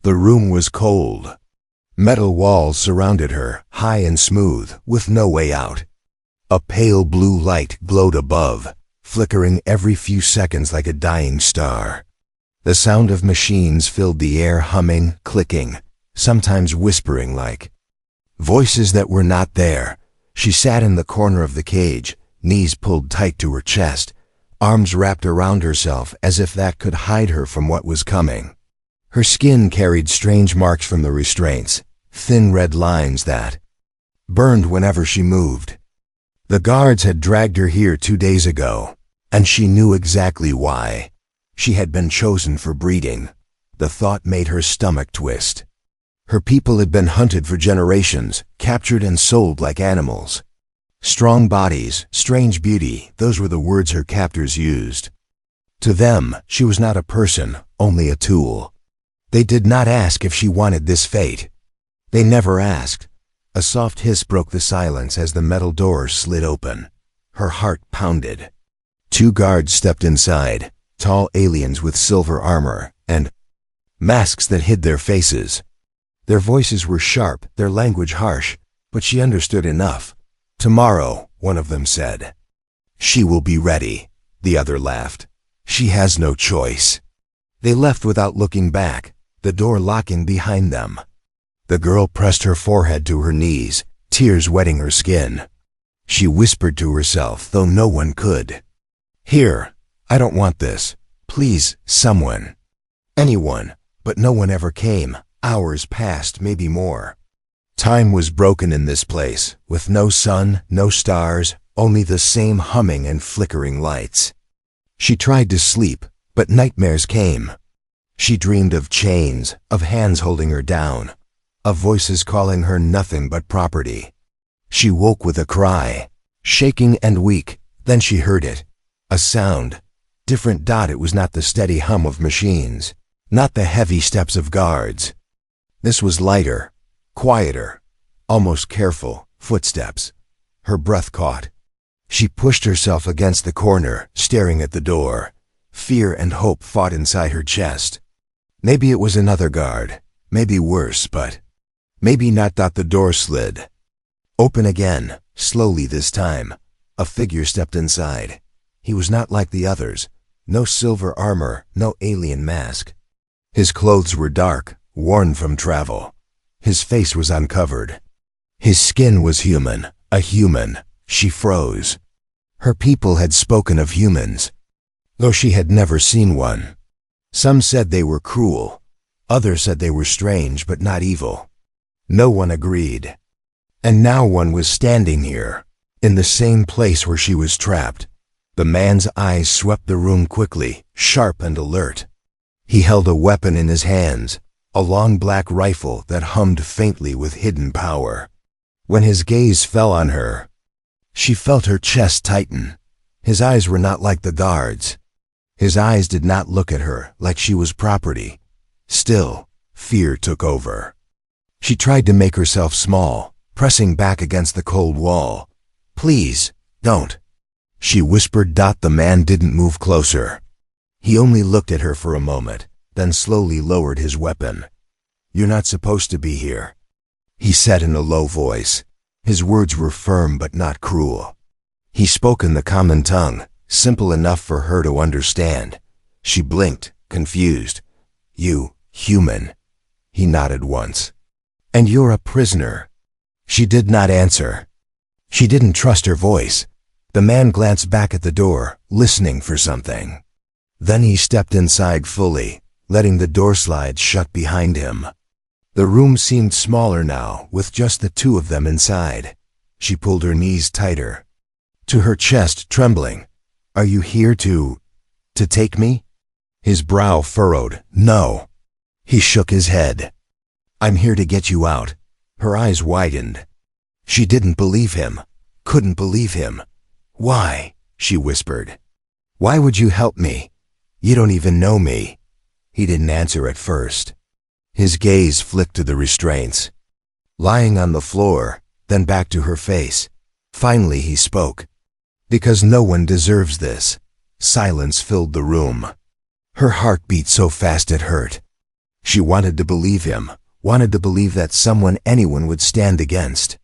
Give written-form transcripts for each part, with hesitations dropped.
The room was cold. Metal walls surrounded her, high and smooth, with no way out. A pale blue light glowed above, flickering every few seconds like a dying star. The sound of machines filled the air, humming, clicking, sometimes whispering like voices that were not there. She sat in the corner of the cage, knees pulled tight to her chest, arms wrapped around herself as if that could hide her from what was coming. Her skin carried strange marks from the restraints, thin red lines that burned whenever she moved. The guards had dragged her here 2 days ago, and she knew exactly why. She had been chosen for breeding. The thought made her stomach twist. Her people had been hunted for generations, captured and sold like animals. Strong bodies, strange beauty, those were the words her captors used. To them, she was not a person, only a tool. They did not ask if she wanted this fate. They never asked. A soft hiss broke the silence as the metal door slid open. Her heart pounded. 2 guards stepped inside, tall aliens with silver armor and masks that hid their faces. Their voices were sharp, their language harsh, but she understood enough. "Tomorrow," one of them said. "She will be ready," the other laughed. "She has no choice." They left without looking back, the door locking behind them. The girl pressed her forehead to her knees, tears wetting her skin. She whispered to herself, though no one could. "Here, I don't want this. Please, someone. Anyone." But no one ever came. Hours passed, maybe more. Time was broken in this place, with no sun, no stars, only the same humming and flickering lights. She tried to sleep, but nightmares came. She dreamed of chains, of hands holding her down, of voices calling her nothing but property. She woke with a cry, shaking and weak. Then she heard it. A sound. Different. It was not the steady hum of machines, not the heavy steps of guards. This was lighter, quieter, almost careful footsteps. Her breath caught. She pushed herself against the corner, staring at the door. Fear and hope fought inside her chest. Maybe it was another guard, maybe worse, but maybe not. The door slid open again, slowly this time. A figure stepped inside. He was not like the others. No silver armor, no alien mask. His clothes were dark, worn from travel. His face was uncovered. His skin was human, a human. She froze. Her people had spoken of humans, though she had never seen one. Some said they were cruel. Others said they were strange but not evil. No one agreed. And now one was standing here, in the same place where she was trapped. The man's eyes swept the room quickly, sharp and alert. He held a weapon in his hands, a long black rifle that hummed faintly with hidden power. When his gaze fell on her, she felt her chest tighten. His eyes were not like the guards. His eyes did not look at her like she was property. Still, fear took over. She tried to make herself small, pressing back against the cold wall. "Please, don't," she whispered. The man didn't move closer. He only looked at her for a moment, then slowly lowered his weapon. "You're not supposed to be here," he said in a low voice. His words were firm but not cruel. He spoke in the common tongue, simple enough for her to understand. She blinked, confused. "You, human?" He nodded once. "And you're a prisoner?" She did not answer. She didn't trust her voice. The man glanced back at the door, listening for something. Then he stepped inside fully, letting the door slide shut behind him. The room seemed smaller now, with just the 2 of them inside. She pulled her knees tighter. To her chest, trembling. "Are you here to take me?" His brow furrowed. "No." He shook his head. "I'm here to get you out." Her eyes widened. She didn't believe him, couldn't believe him. "Why?" she whispered. "Why would you help me? You don't even know me." He didn't answer at first. His gaze flicked to the restraints, lying on the floor, then back to her face. Finally he spoke. "Because no one deserves this." Silence filled the room. Her heart beat so fast it hurt. She wanted to believe him, wanted to believe that anyone would stand against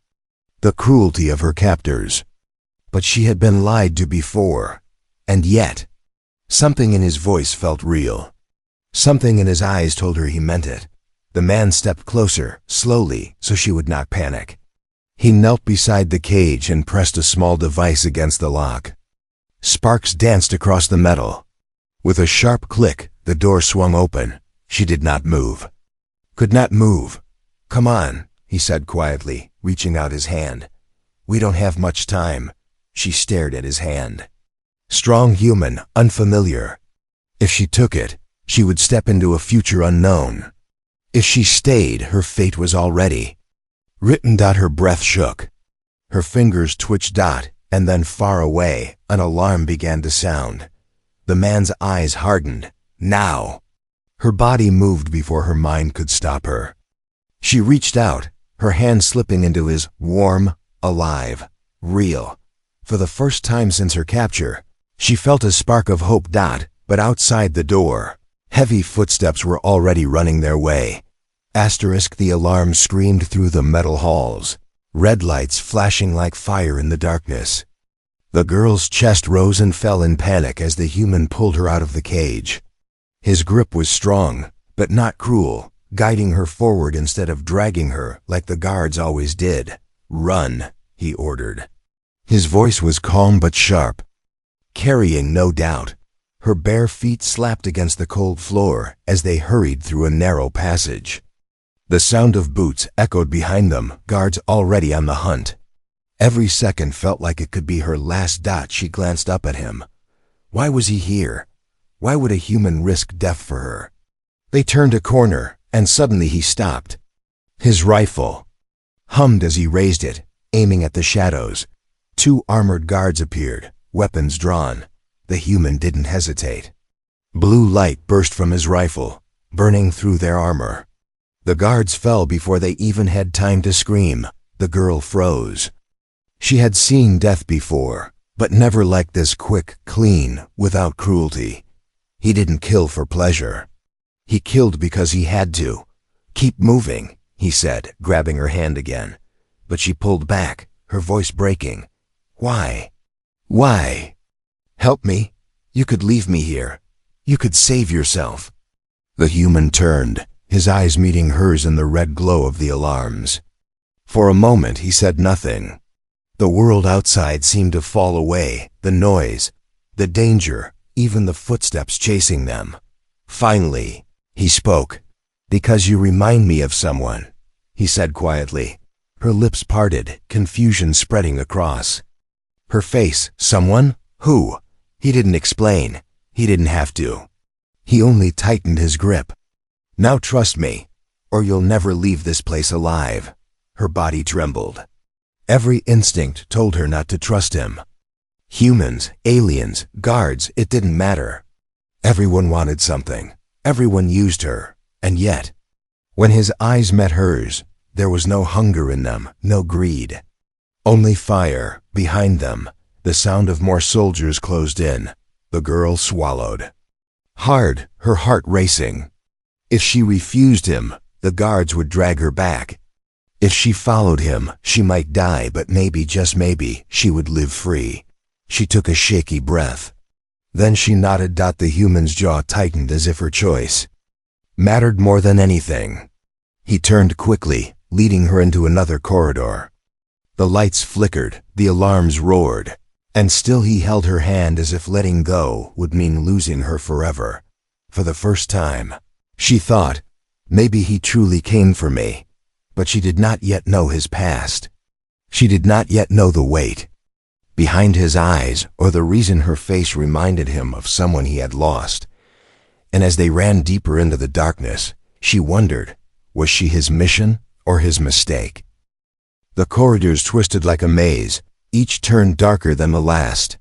the cruelty of her captors. But she had been lied to before, and yet, something in his voice felt real. Something in his eyes told her he meant it. The man stepped closer, slowly, so she would not panic. He knelt beside the cage and pressed a small device against the lock. Sparks danced across the metal. With a sharp click, the door swung open. She did not move. Could not move. "Come on," he said quietly, reaching out his hand. "We don't have much time." She stared at his hand. Strong, human, unfamiliar. If she took it, she would step into a future unknown. If she stayed, her fate was already written. Her breath shook. Her fingers twitched. And then far away, an alarm began to sound. The man's eyes hardened. Now! Her body moved before her mind could stop her. She reached out, her hand slipping into his, warm, alive, real. For the first time since her capture, she felt a spark of hope. But outside the door, heavy footsteps were already running their way. The alarm screamed through the metal halls, red lights flashing like fire in the darkness. The girl's chest rose and fell in panic as the human pulled her out of the cage. His grip was strong, but not cruel, guiding her forward instead of dragging her like the guards always did. "Run," he ordered. His voice was calm but sharp. Carrying no doubt, her bare feet slapped against the cold floor as they hurried through a narrow passage. The sound of boots echoed behind them, guards already on the hunt. Every second felt like it could be her last. She glanced up at him. Why was he here? Why would a human risk death for her? They turned a corner, and suddenly he stopped. His rifle hummed as he raised it, aiming at the shadows. 2 armored guards appeared, weapons drawn. The human didn't hesitate. Blue light burst from his rifle, burning through their armor. The guards fell before they even had time to scream. The girl froze. She had seen death before, but never like this, quick, clean, without cruelty. He didn't kill for pleasure. He killed because he had to. "Keep moving," he said, grabbing her hand again. But she pulled back, her voice breaking. "Why? Why? Help me. You could leave me here. You could save yourself." The human turned, his eyes meeting hers in the red glow of the alarms. For a moment he said nothing. The world outside seemed to fall away, the noise, the danger, even the footsteps chasing them. Finally, he spoke. "Because you remind me of someone," he said quietly. Her lips parted, confusion spreading across her face. "Someone? Who?" He didn't explain. He didn't have to. He only tightened his grip. "Now trust me, or you'll never leave this place alive." Her body trembled. Every instinct told her not to trust him. Humans, aliens, guards, it didn't matter. Everyone wanted something. Everyone used her. And yet, when his eyes met hers, there was no hunger in them, no greed. Only fire. Behind them, the sound of more soldiers closed in. The girl swallowed. Hard, her heart racing. If she refused him, the guards would drag her back. If she followed him, she might die, but maybe, just maybe, she would live free. She took a shaky breath. Then she nodded. The human's jaw tightened as if her choice mattered more than anything. He turned quickly, leading her into another corridor. The lights flickered, the alarms roared, and still he held her hand as if letting go would mean losing her forever. For the first time, she thought, maybe he truly came for me. But she did not yet know his past. She did not yet know the weight behind his eyes, or the reason her face reminded him of someone he had lost. And as they ran deeper into the darkness, she wondered, was she his mission or his mistake? The corridors twisted like a maze, each turn darker than the last.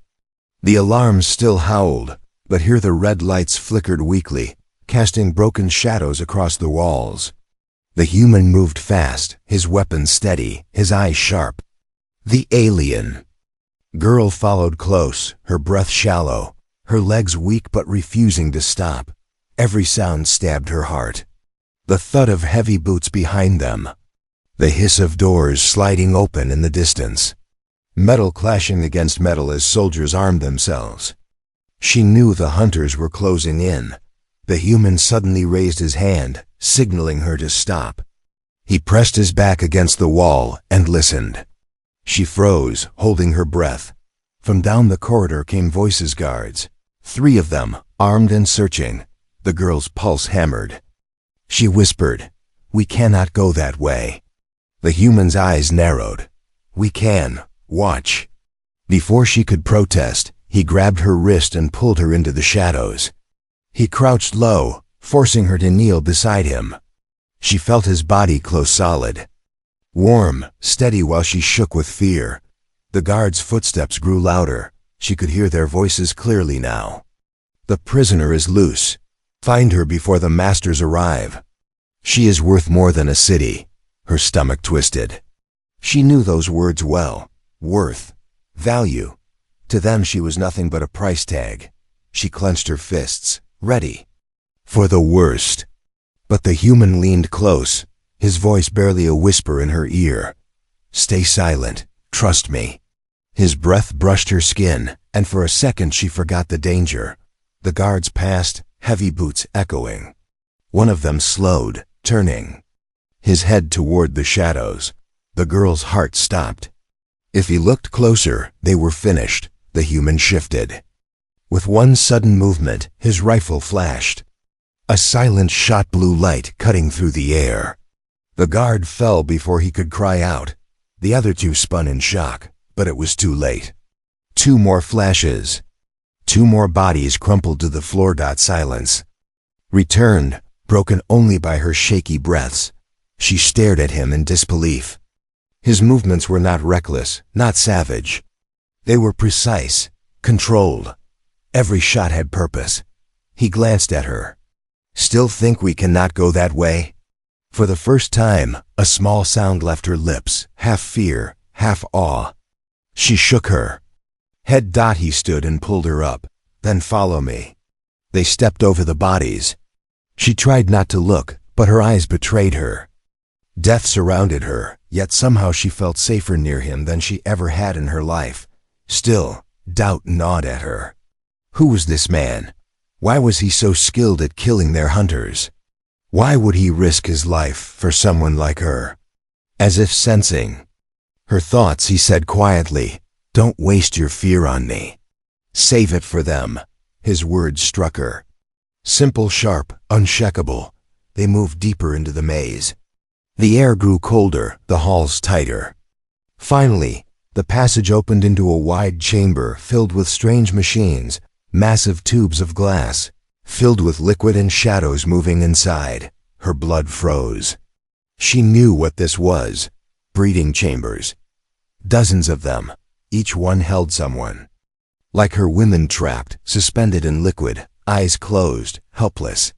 The alarms still howled, but here the red lights flickered weakly, casting broken shadows across the walls. The human moved fast, his weapon steady, his eyes sharp. The alien girl followed close, her breath shallow, her legs weak but refusing to stop. Every sound stabbed her heart. The thud of heavy boots behind them. The hiss of doors sliding open in the distance. Metal clashing against metal as soldiers armed themselves. She knew the hunters were closing in. The human suddenly raised his hand, signaling her to stop. He pressed his back against the wall and listened. She froze, holding her breath. From down the corridor came voices. Guards. 3 of them, armed and searching. The girl's pulse hammered. She whispered, "We cannot go that way." The human's eyes narrowed. "We can. Watch." Before she could protest, he grabbed her wrist and pulled her into the shadows. He crouched low, forcing her to kneel beside him. She felt his body close solid. Warm, steady while she shook with fear. The guards' footsteps grew louder. She could hear their voices clearly now. "The prisoner is loose. Find her before the masters arrive. She is worth more than a city." Her stomach twisted. She knew those words well. Worth. Value. To them she was nothing but a price tag. She clenched her fists, ready for the worst. But the human leaned close, his voice barely a whisper in her ear. "Stay silent. Trust me." His breath brushed her skin, and for a second she forgot the danger. The guards passed, heavy boots echoing. One of them slowed, turning his head toward the shadows. The girl's heart stopped. If he looked closer, they were finished. The human shifted. With one sudden movement, his rifle flashed. A silent shot, blue light cutting through the air. The guard fell before he could cry out. The other 2 spun in shock, but it was too late. 2 more flashes. 2 more bodies crumpled to the floor. Silence returned, broken only by her shaky breaths. She stared at him in disbelief. His movements were not reckless, not savage. They were precise, controlled. Every shot had purpose. He glanced at her. "Still think we cannot go that way?" For the first time, a small sound left her lips, half fear, half awe. She shook her head. He stood and pulled her up. "Then follow me." They stepped over the bodies. She tried not to look, but her eyes betrayed her. Death surrounded her, yet somehow she felt safer near him than she ever had in her life. Still, doubt gnawed at her. Who was this man? Why was he so skilled at killing their hunters? Why would he risk his life for someone like her? As if sensing her thoughts, he said quietly, "Don't waste your fear on me. Save it for them." His words struck her. Simple, sharp, unshakable. They moved deeper into the maze. The air grew colder, the halls tighter. Finally, the passage opened into a wide chamber filled with strange machines, massive tubes of glass, filled with liquid and shadows moving inside. Her blood froze. She knew what this was. Breeding chambers. Dozens of them. Each one held someone. Like her, women trapped, suspended in liquid, eyes closed, helpless.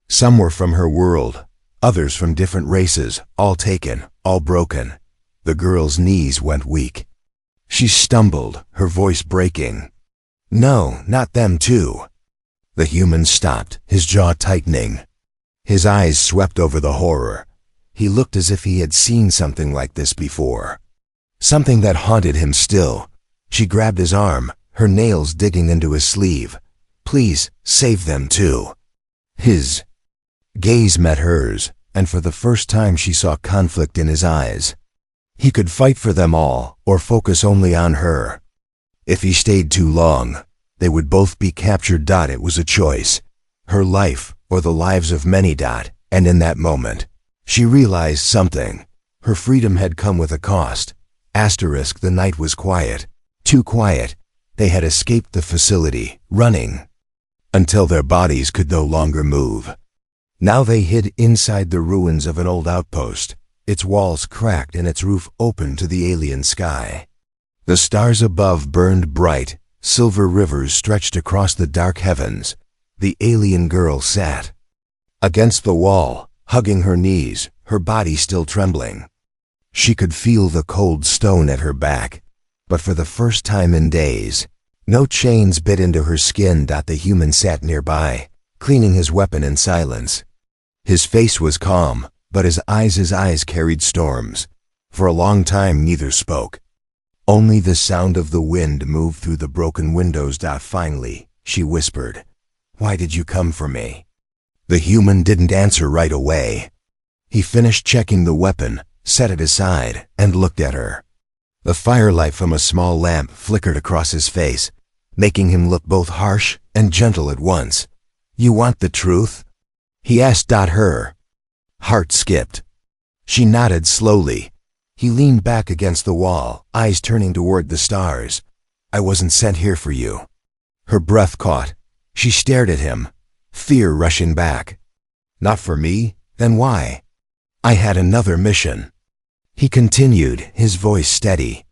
Some were from her world, others from different races, all taken, all broken. The girl's knees went weak. She stumbled, her voice breaking. "No, not them too." The human stopped, his jaw tightening. His eyes swept over the horror. He looked as if he had seen something like this before. Something that haunted him still. She grabbed his arm, her nails digging into his sleeve. "Please, save them too." His gaze met hers, and for the first time she saw conflict in his eyes. He could fight for them all, or focus only on her. If he stayed too long, they would both be captured. It was a choice. Her life, or the lives of many. And in that moment, she realized something. Her freedom had come with a cost. The night was quiet. Too quiet. They had escaped the facility, running, until their bodies could no longer move. Now they hid inside the ruins of an old outpost, its walls cracked and its roof open to the alien sky. The stars above burned bright, silver rivers stretched across the dark heavens. The alien girl sat against the wall, hugging her knees, her body still trembling. She could feel the cold stone at her back, but for the first time in days, no chains bit into her skin. The human sat nearby, cleaning his weapon in silence. His face was calm, but his eyes carried storms. For a long time neither spoke. Only the sound of the wind moved through the broken windows. Finally, she whispered, "Why did you come for me?" The human didn't answer right away. He finished checking the weapon, set it aside, and looked at her. The firelight from a small lamp flickered across his face, making him look both harsh and gentle at once. "You want the truth?" he asked. Her heart skipped. She nodded slowly. He leaned back against the wall, eyes turning toward the stars. "I wasn't sent here for you." Her breath caught. She stared at him, fear rushing back. "Not for me? Then why?" "I had another mission," he continued, his voice steady.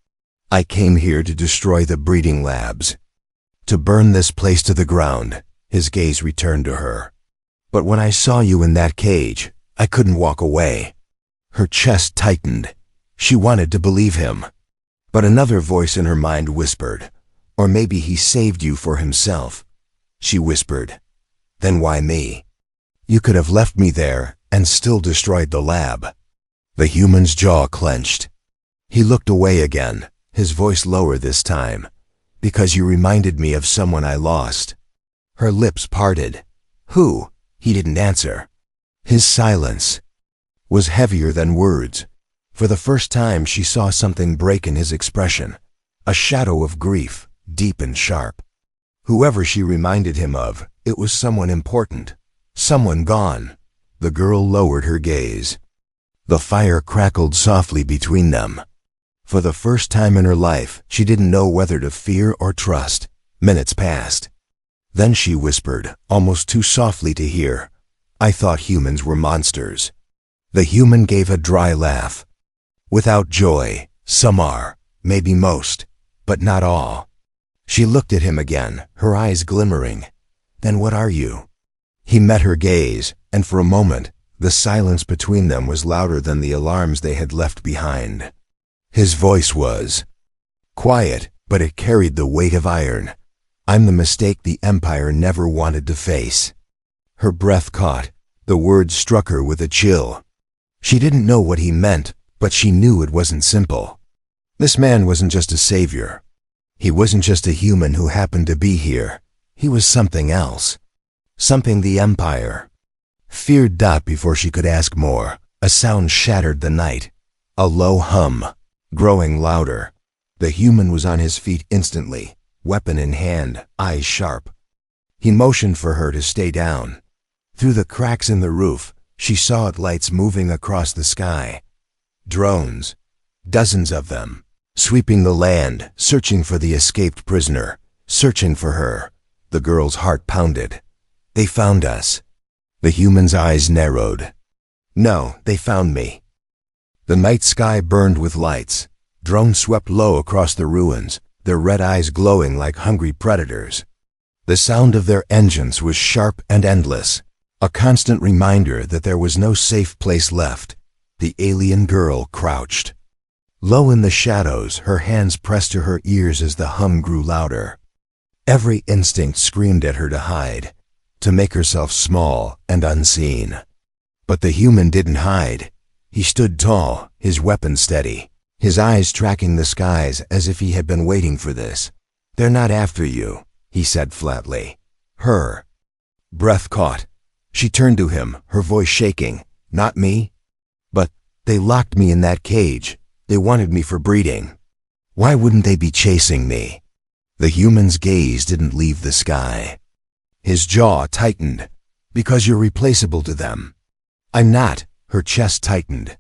"I came here to destroy the breeding labs. To burn this place to the ground." His gaze returned to her. "But when I saw you in that cage, I couldn't walk away." Her chest tightened. She wanted to believe him. But another voice in her mind whispered, "Or maybe he saved you for himself." She whispered, "Then why me? You could have left me there and still destroyed the lab." The human's jaw clenched. He looked away again, his voice lower this time. "Because you reminded me of someone I lost." Her lips parted. "Who?" He didn't answer. His silence was heavier than words. For the first time she saw something break in his expression, a shadow of grief, deep and sharp. Whoever she reminded him of, it was someone important, someone gone. The girl lowered her gaze. The fire crackled softly between them. For the first time in her life, she didn't know whether to fear or trust. Minutes passed. Then she whispered, almost too softly to hear, "I thought humans were monsters." The human gave a dry laugh. "Without joy, some are, maybe most, but not all." She looked at him again, her eyes glimmering. "Then what are you?" He met her gaze, and for a moment, the silence between them was louder than the alarms they had left behind. His voice was quiet, but it carried the weight of iron. "I'm the mistake the Empire never wanted to face." Her breath caught. The words struck her with a chill. She didn't know what he meant, but she knew it wasn't simple. This man wasn't just a savior. He wasn't just a human who happened to be here. He was something else. Something the Empire feared. Before she could ask more, a sound shattered the night. A low hum, growing louder. The human was on his feet instantly, weapon in hand, eyes sharp. He motioned for her to stay down. Through the cracks in the roof, she saw lights moving across the sky. Drones, dozens of them, sweeping the land, searching for the escaped prisoner, searching for her. The girl's heart pounded. "They found us." The human's eyes narrowed. "No, they found me." The night sky burned with lights. Drones swept low across the ruins, their red eyes glowing like hungry predators. The sound of their engines was sharp and endless, a constant reminder that there was no safe place left. The alien girl crouched. Low in the shadows, her hands pressed to her ears as the hum grew louder. Every instinct screamed at her to hide, to make herself small and unseen. But the human didn't hide. He stood tall, his weapon steady, his eyes tracking the skies as if he had been waiting for this. "They're not after you," he said flatly. Her breath caught. She turned to him, her voice shaking. "Not me?" "But they locked me in that cage. They wanted me for breeding. Why wouldn't they be chasing me?" The human's gaze didn't leave the sky. His jaw tightened. "Because you're replaceable to them." "I'm not." Her chest tightened.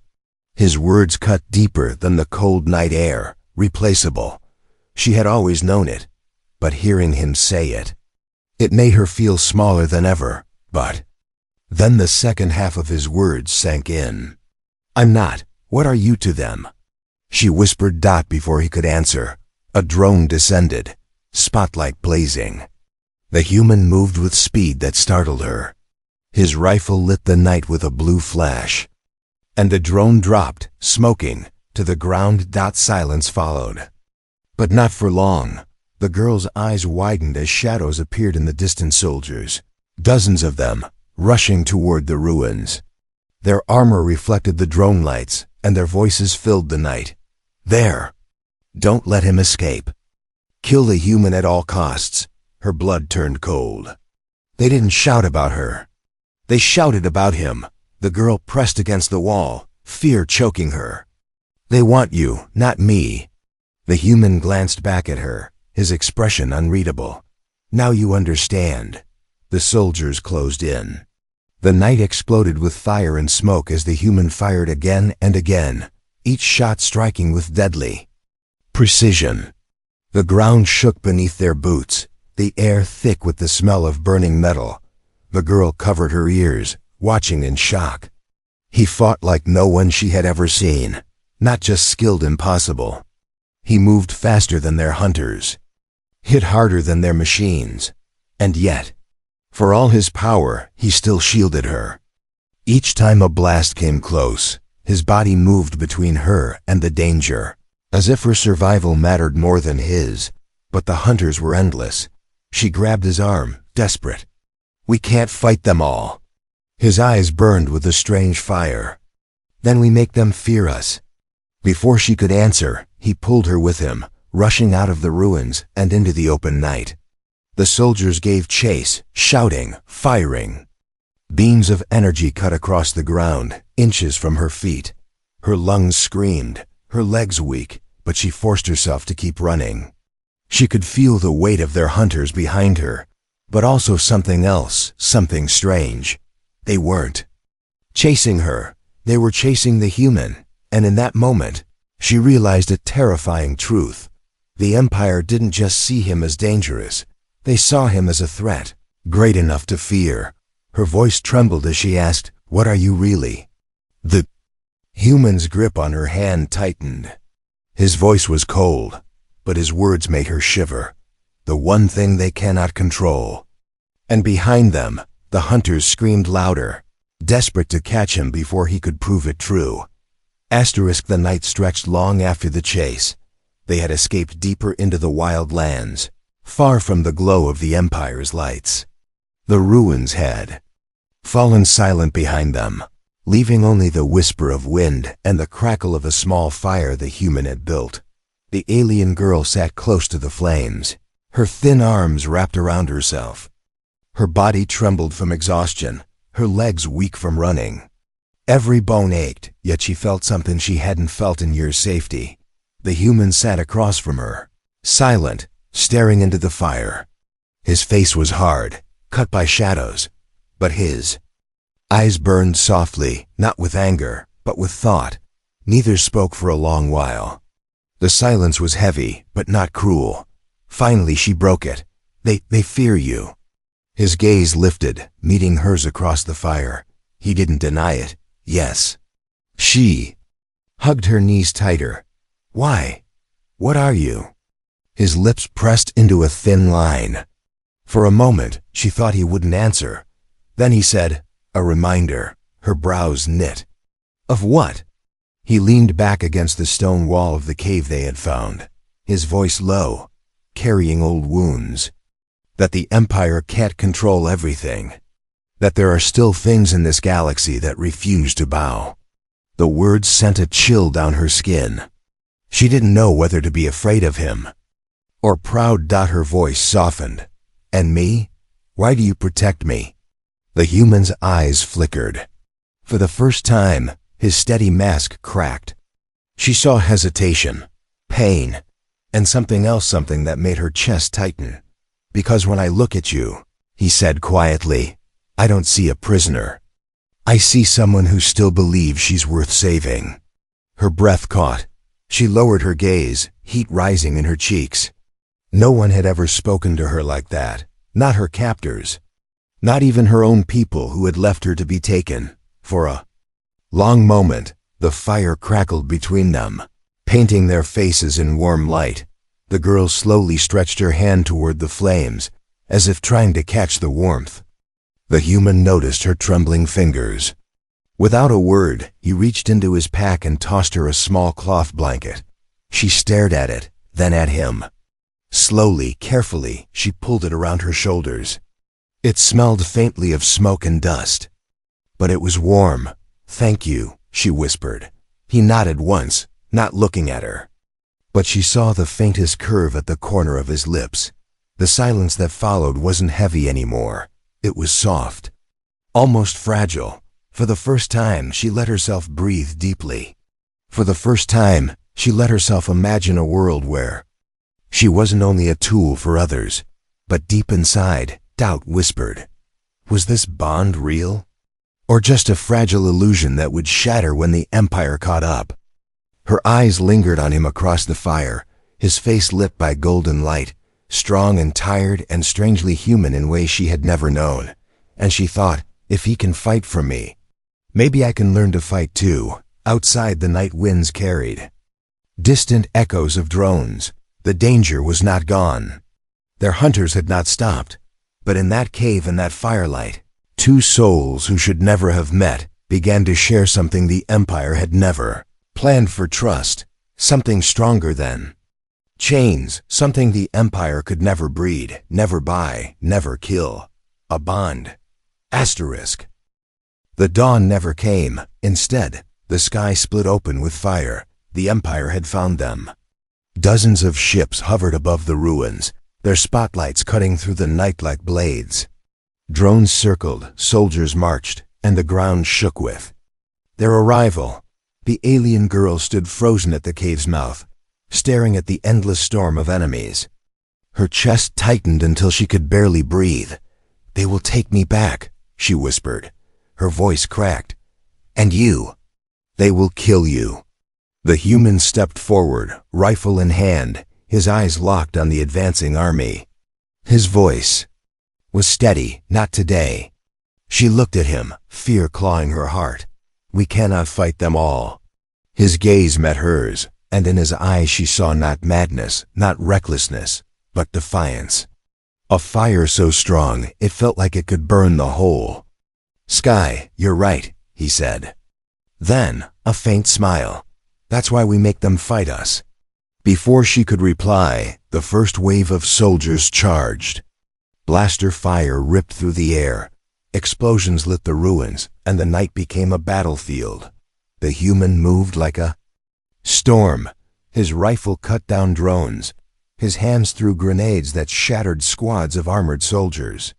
His words cut deeper than the cold night air. Replaceable. She had always known it, but hearing him say it, it made her feel smaller than ever. But then the second half of his words sank in. "I'm not. What are you to them?" She whispered. Before he could answer, a drone descended, spotlight blazing. The human moved with speed that startled her. His rifle lit the night with a blue flash. And the drone dropped, smoking, to the ground. Silence followed. But not for long. The girl's eyes widened as shadows appeared in the distant soldiers. Dozens of them, rushing toward the ruins. Their armor reflected the drone lights, and their voices filled the night. There! Don't let him escape. Kill the human at all costs. Her blood turned cold. They didn't shout about her. They shouted about him. The girl pressed against the wall, fear choking her. They want you, not me. The human glanced back at her, his expression unreadable. Now you understand. The soldiers closed in. The night exploded with fire and smoke as the human fired again and again, each shot striking with deadly precision. The ground shook beneath their boots, the air thick with the smell of burning metal. The girl covered her ears, watching in shock. He fought like no one she had ever seen, not just skilled impossible. He moved faster than their hunters, hit harder than their machines, and yet, for all his power, he still shielded her. Each time a blast came close, his body moved between her and the danger, as if her survival mattered more than his. But the hunters were endless. She grabbed his arm, desperate. We can't fight them all. His eyes burned with a strange fire. Then we make them fear us. Before she could answer, he pulled her with him, rushing out of the ruins and into the open night. The soldiers gave chase, shouting, firing. Beams of energy cut across the ground, inches from her feet. Her lungs screamed, her legs weak, but she forced herself to keep running. She could feel the weight of their hunters behind her, but also something else, something strange. They weren't chasing her, they were chasing the human, and in that moment, she realized a terrifying truth. The Empire didn't just see him as dangerous. They saw him as a threat, great enough to fear. Her voice trembled as she asked, "What are you really?" The human's grip on her hand tightened. His voice was cold, but his words made her shiver. The one thing they cannot control. And behind them, the hunters screamed louder, desperate to catch him before he could prove it true. The night stretched long after the chase. They had escaped deeper into the wild lands, far from the glow of the Empire's lights. The ruins had fallen silent behind them, leaving only the whisper of wind and the crackle of a small fire the human had built. The alien girl sat close to the flames, her thin arms wrapped around herself. Her body trembled from exhaustion, her legs weak from running. Every bone ached, yet she felt something she hadn't felt in years. Safety. The human sat across from her, silent, staring into the fire. His face was hard, cut by shadows, but his eyes burned softly, not with anger, but with thought. Neither spoke for a long while. The silence was heavy, but not cruel. Finally she broke it. They fear you. His gaze lifted, meeting hers across the fire. He didn't deny it. Yes. She hugged her knees tighter. Why? What are you? His lips pressed into a thin line. For a moment, she thought he wouldn't answer. Then he said, a reminder. Her brows knit. Of what? He leaned back against the stone wall of the cave they had found, his voice low, carrying old wounds. That the Empire can't control everything. That there are still things in this galaxy that refuse to bow. The words sent a chill down her skin. She didn't know whether to be afraid of him or proud. Her voice softened. And me? Why do you protect me? The human's eyes flickered. For the first time, his steady mask cracked. She saw hesitation, pain, and something else, something that made her chest tighten. Because when I look at you, he said quietly, I don't see a prisoner. I see someone who still believes she's worth saving. Her breath caught. She lowered her gaze, heat rising in her cheeks. No one had ever spoken to her like that, not her captors. Not even her own people who had left her to be taken. For a long moment, the fire crackled between them, painting their faces in warm light. The girl slowly stretched her hand toward the flames, as if trying to catch the warmth. The human noticed her trembling fingers. Without a word, he reached into his pack and tossed her a small cloth blanket. She stared at it, then at him. Slowly, carefully, she pulled it around her shoulders. It smelled faintly of smoke and dust. But it was warm. "Thank you," she whispered. He nodded once, not looking at her. But she saw the faintest curve at the corner of his lips. The silence that followed wasn't heavy anymore. It was soft, almost fragile. For the first time, she let herself breathe deeply. For the first time, she let herself imagine a world where she wasn't only a tool for others, but deep inside, doubt whispered, was this bond real? Or just a fragile illusion that would shatter when the Empire caught up? Her eyes lingered on him across the fire, his face lit by golden light, strong and tired and strangely human in ways she had never known. And she thought, if he can fight for me, maybe I can learn to fight too. Outside, the night winds carried distant echoes of drones. The danger was not gone. Their hunters had not stopped. But in that cave and that firelight, two souls who should never have met began to share something the Empire had never planned for: trust, something stronger than chains, something the Empire could never breed, never buy, never kill. A bond. Asterisk. The dawn never came. Instead, the sky split open with fire. The Empire had found them. Dozens of ships hovered above the ruins, their spotlights cutting through the night like blades. Drones circled, soldiers marched, and the ground shook with their arrival. The alien girl stood frozen at the cave's mouth, staring at the endless storm of enemies. Her chest tightened until she could barely breathe. "They will take me back," she whispered. Her voice cracked. "And you? They will kill you." The human stepped forward, rifle in hand, his eyes locked on the advancing army. His voice was steady. "Not today." She looked at him, fear clawing her heart. "We cannot fight them all." His gaze met hers, and in his eyes she saw not madness, not recklessness, but defiance. A fire so strong it felt like it could burn the whole sky. "You're right," he said. Then, a faint smile. "That's why we make them fight us." Before she could reply, the first wave of soldiers charged. Blaster fire ripped through the air. Explosions lit the ruins, and the night became a battlefield. The human moved like a storm. His rifle cut down drones. His hands threw grenades that shattered squads of armored soldiers.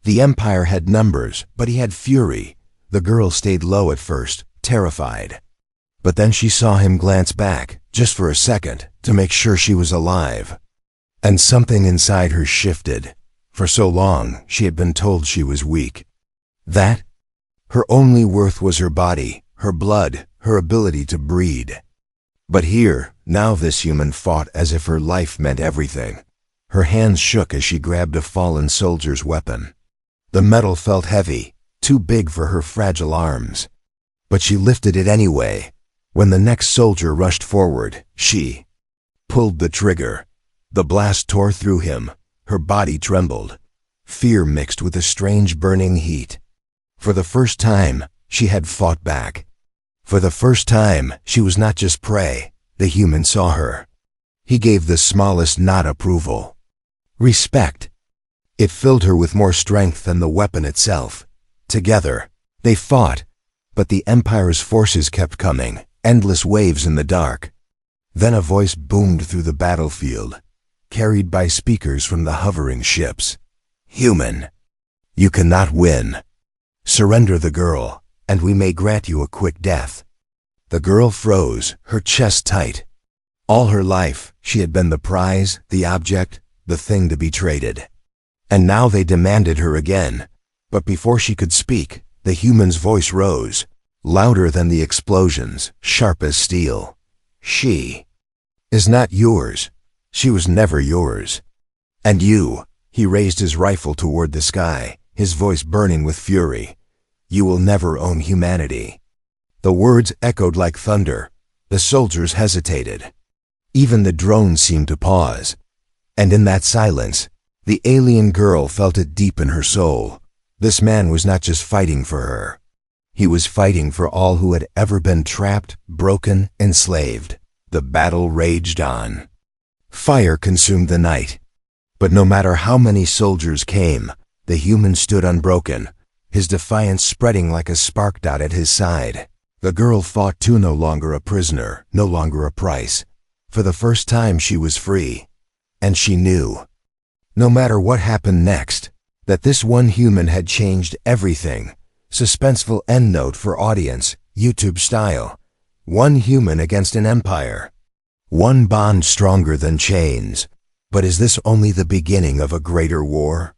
The Empire had numbers, but he had fury. The girl stayed low at first, terrified. But then she saw him glance back, just for a second, to make sure she was alive. And something inside her shifted. For so long, she had been told she was weak. That her only worth was her body, her blood, her ability to breed. But here, now this human fought as if her life meant everything. Her hands shook as she grabbed a fallen soldier's weapon. The metal felt heavy, too big for her fragile arms. But she lifted it anyway. When the next soldier rushed forward, she pulled the trigger. The blast tore through him. Her body trembled. Fear mixed with a strange burning heat. For the first time, she had fought back. For the first time, she was not just prey. The human saw her. He gave the smallest nod approval. Respect. It filled her with more strength than the weapon itself. Together, they fought. But the Empire's forces kept coming, endless waves in the dark. Then a voice boomed through the battlefield, carried by speakers from the hovering ships. "Human, you cannot win. Surrender the girl, and we may grant you a quick death." The girl froze, her chest tight. All her life, she had been the prize, the object, the thing to be traded. And now they demanded her again. But before she could speak, the human's voice rose, louder than the explosions, sharp as steel. "She is not yours. She was never yours. And you," he raised his rifle toward the sky, his voice burning with fury, "you will never own humanity." The words echoed like thunder. The soldiers hesitated. Even the drones seemed to pause. And in that silence, the alien girl felt it deep in her soul. This man was not just fighting for her. He was fighting for all who had ever been trapped, broken, enslaved. The battle raged on. Fire consumed the night. But no matter how many soldiers came, The human stood unbroken, his defiance spreading like a spark dot at his side. The girl fought too, no longer a prisoner, no longer a price. For the first time she was free. And she knew, no matter what happened next, that this one human had changed everything. Suspenseful endnote for audience, YouTube style. One human against an empire. One bond stronger than chains. But is this only the beginning of a greater war?